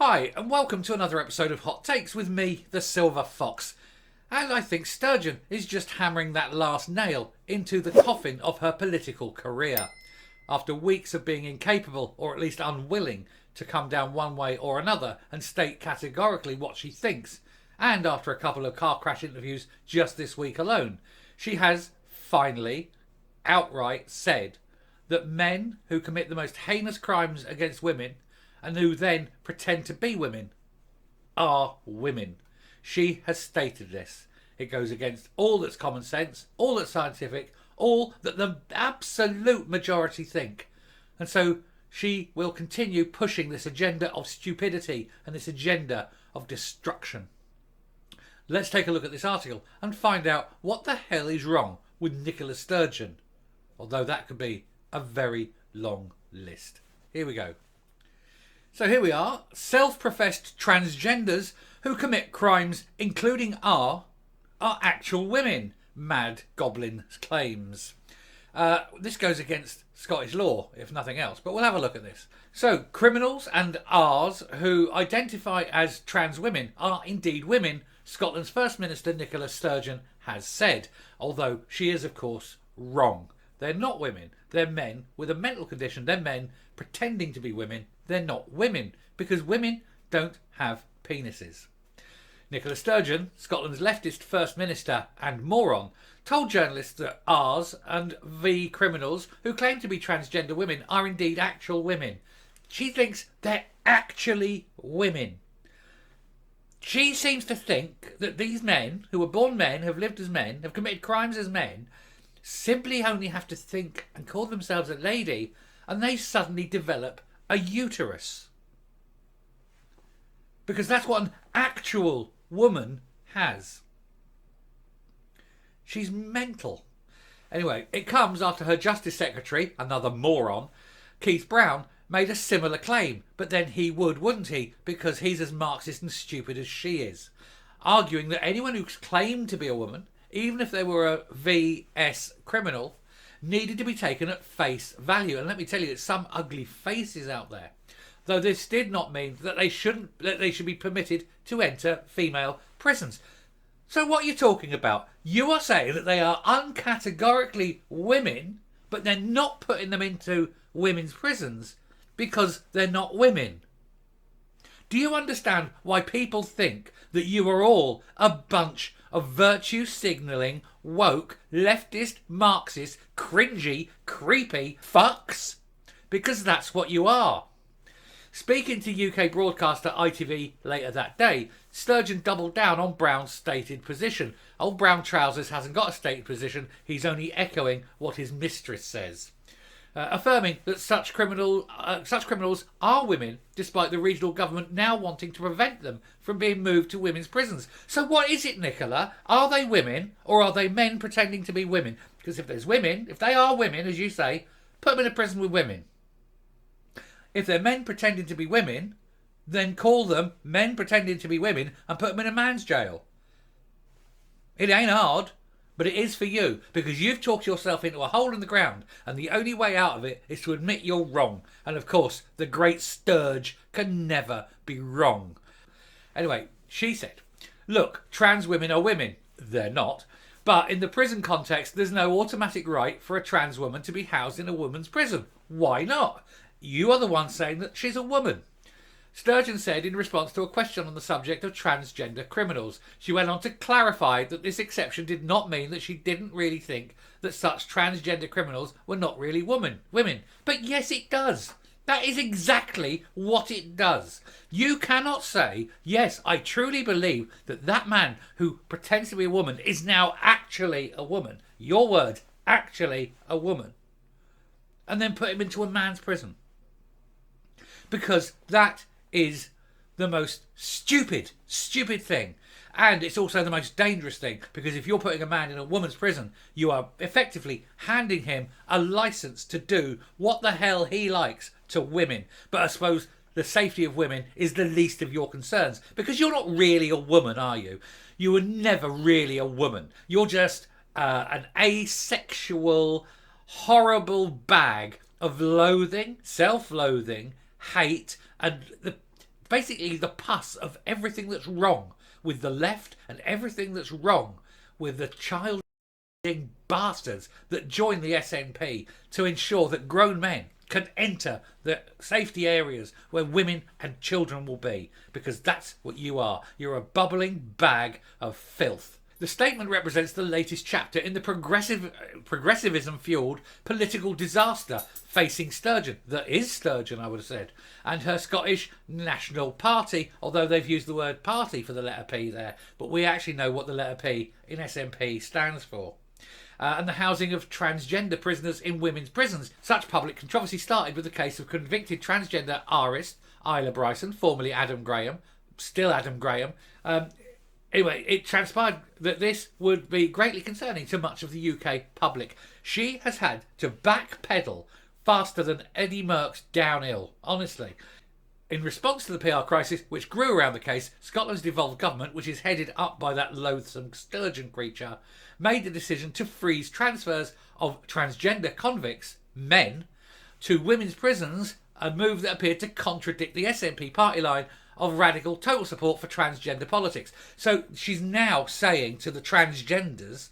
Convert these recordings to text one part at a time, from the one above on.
Hi, and welcome to another episode of Hot Takes with me, the Silver Fox. And I think Sturgeon is just hammering that last nail into the coffin of her political career. After weeks of being incapable, or at least unwilling, to come down one way or another and state categorically what she thinks, and after a couple of car crash interviews just this week alone, she has finally outright said that men who commit the most heinous crimes against women and who then pretend to be women are women. She has stated this. It goes against all that's common sense, all that's scientific, all that the absolute majority think. And so she will continue pushing this agenda of stupidity and this agenda of destruction. Let's take a look at this article and find out what the hell is wrong with Nicola Sturgeon. Although that could be a very long list. Here we go. So here we are. Self-professed transgenders who commit crimes including are actual women, Mad Goblin claims. This goes against Scottish law, if nothing else, but we'll have a look at this. So, criminals and Rs who identify as trans women are indeed women, Scotland's First Minister Nicola Sturgeon has said, although she is, of course, wrong. They're not women. They're men with a mental condition. They're men pretending to be women. They're not women, because women don't have penises. Nicola Sturgeon, Scotland's leftist First Minister and moron, told journalists that Rs and V criminals who claim to be transgender women are indeed actual women. She thinks they're actually women. She seems to think that these men, who were born men, have lived as men, have committed crimes as men, simply only have to think and call themselves a lady, and they suddenly develop a uterus. Because that's what an actual woman has. She's mental. Anyway, it comes after her Justice Secretary, another moron, Keith Brown, made a similar claim, but then he would, wouldn't he? Because he's as Marxist and stupid as she is. Arguing that anyone who claimed to be a woman, even if they were a VS criminal, needed to be taken at face value. And let me tell you, there's some ugly faces out there. Though this did not mean that they should be permitted to enter female prisons. So what are you talking about? You are saying that they are uncategorically women, but they're not putting them into women's prisons because they're not women. Do you understand why people think that you are all a bunch of virtue signalling, woke, leftist, Marxist, cringy, creepy fucks? Because that's what you are. Speaking to UK broadcaster ITV later that day, Sturgeon doubled down on Brown's stated position. Old Brown Trousers hasn't got a stated position, he's only echoing what his mistress says. Affirming that such criminals are women, despite the regional government now wanting to prevent them from being moved to women's prisons. So what is it, Nicola? Are they women, or are they men pretending to be women? Because if they are women, as you say, put them in a prison with women. If they're men pretending to be women, then call them men pretending to be women and put them in a man's jail. It ain't hard. But it is for you, because you've talked yourself into a hole in the ground, and the only way out of it is to admit you're wrong. And of course, the great Sturge can never be wrong. Anyway, she said, look, trans women are women. They're not. But in the prison context, there's no automatic right for a trans woman to be housed in a woman's prison. Why not? You are the one saying that she's a woman. Sturgeon said in response to a question on the subject of transgender criminals. She went on to clarify that this exception did not mean that she didn't really think that such transgender criminals were not really women. But yes, it does. That is exactly what it does. You cannot say, yes, I truly believe that that man who pretends to be a woman is now actually a woman. Your word, actually a woman. And then put him into a man's prison. Because that is the most stupid thing. And it's also the most dangerous thing, because if you're putting a man in a woman's prison, you are effectively handing him a license to do what the hell he likes to women. But I suppose the safety of women is the least of your concerns, because you're not really a woman, are you? You were never really a woman. You're just an asexual, horrible bag of loathing, self-loathing, hate, and the basically the pus of everything that's wrong with the left and everything that's wrong with the child bastards that join the SNP to ensure that grown men can enter the safety areas where women and children will be, because that's what you are. You're a bubbling bag of filth. The statement represents the latest chapter in the progressivism-fueled political disaster facing Sturgeon. That is Sturgeon, I would have said. And her Scottish National Party, although they've used the word party for the letter P there. But we actually know what the letter P in SNP stands for. And the housing of transgender prisoners in women's prisons. Such public controversy started with the case of convicted transgender artist Isla Bryson, formerly Adam Graham, still Adam Graham. Anyway, it transpired that this would be greatly concerning to much of the UK public. She has had to backpedal faster than Eddie Merckx downhill, honestly. In response to the PR crisis, which grew around the case, Scotland's devolved government, which is headed up by that loathsome Sturgeon creature, made the decision to freeze transfers of transgender convicts, men, to women's prisons, a move that appeared to contradict the SNP party line of radical total support for transgender politics. So she's now saying to the transgenders,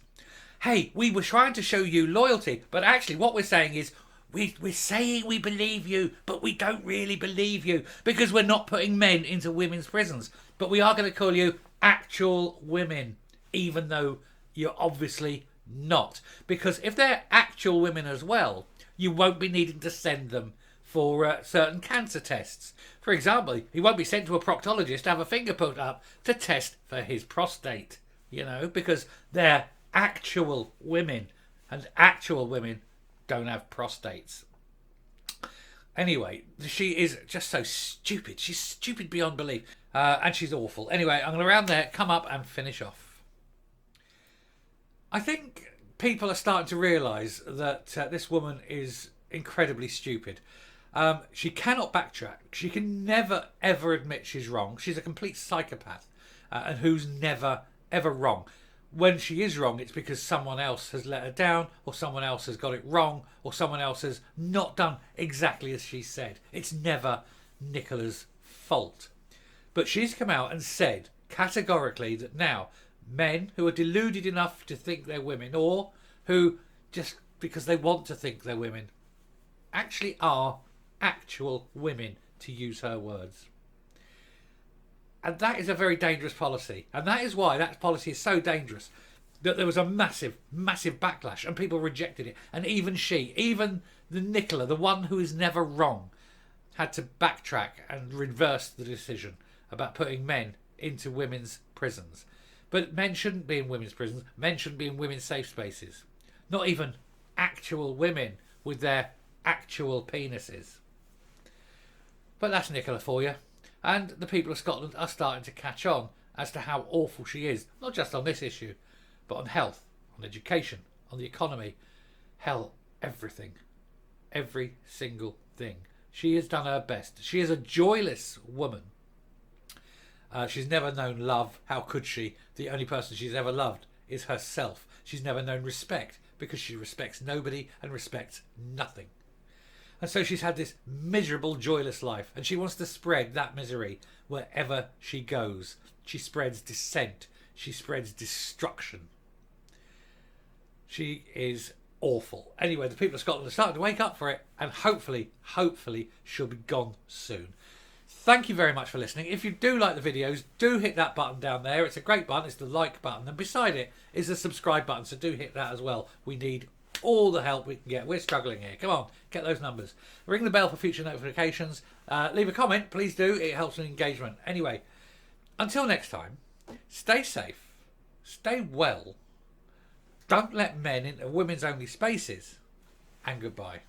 hey, we were trying to show you loyalty, but actually what we're saying is we're saying we believe you, but we don't really believe you because we're not putting men into women's prisons. But we are going to call you actual women, even though you're obviously not. Because if they're actual women as well, you won't be needing to send them for certain cancer tests. For example, he won't be sent to a proctologist to have a finger put up to test for his prostate, you know, because they're actual women, and actual women don't have prostates. Anyway, she is just so stupid. She's stupid beyond belief, and she's awful. Anyway, I'm going to round there, come up and finish off. I think people are starting to realise that this woman is incredibly stupid. She cannot backtrack. She can never, ever admit she's wrong. She's a complete psychopath and who's never, ever wrong. When she is wrong, it's because someone else has let her down, or someone else has got it wrong, or someone else has not done exactly as she said. It's never Nicola's fault. But she's come out and said categorically that now men who are deluded enough to think they're women, or who just because they want to think they're women, actually are actual women, to use her words. And that is a very dangerous policy. And that is why that policy is so dangerous, that there was a massive, massive backlash and people rejected it. And even she, even the Nicola, the one who is never wrong, had to backtrack and reverse the decision about putting men into women's prisons. But men shouldn't be in women's prisons. Men shouldn't be in women's safe spaces. Not even actual women with their actual penises. But that's Nicola for you. And the people of Scotland are starting to catch on as to how awful she is. Not just on this issue, but on health, on education, on the economy. Hell, everything. Every single thing. She has done her best. She is a joyless woman. She's never known love. How could she? The only person she's ever loved is herself. She's never known respect because she respects nobody and respects nothing. And so she's had this miserable, joyless life, and she wants to spread that misery wherever she goes. She spreads dissent. She spreads destruction. She is awful. Anyway, the people of Scotland are starting to wake up for it, and hopefully she'll be gone soon. Thank you very much for listening. If you do like the videos, do hit that button down there. It's a great button. It's the like button. And beside it is the subscribe button, so do hit that as well. We need all the help we can get. We're struggling here. Come on, get those numbers. Ring the bell for future notifications. Leave a comment, please do. It helps with engagement. Anyway, until next time, stay safe, stay well, don't let men into women's only spaces, and goodbye.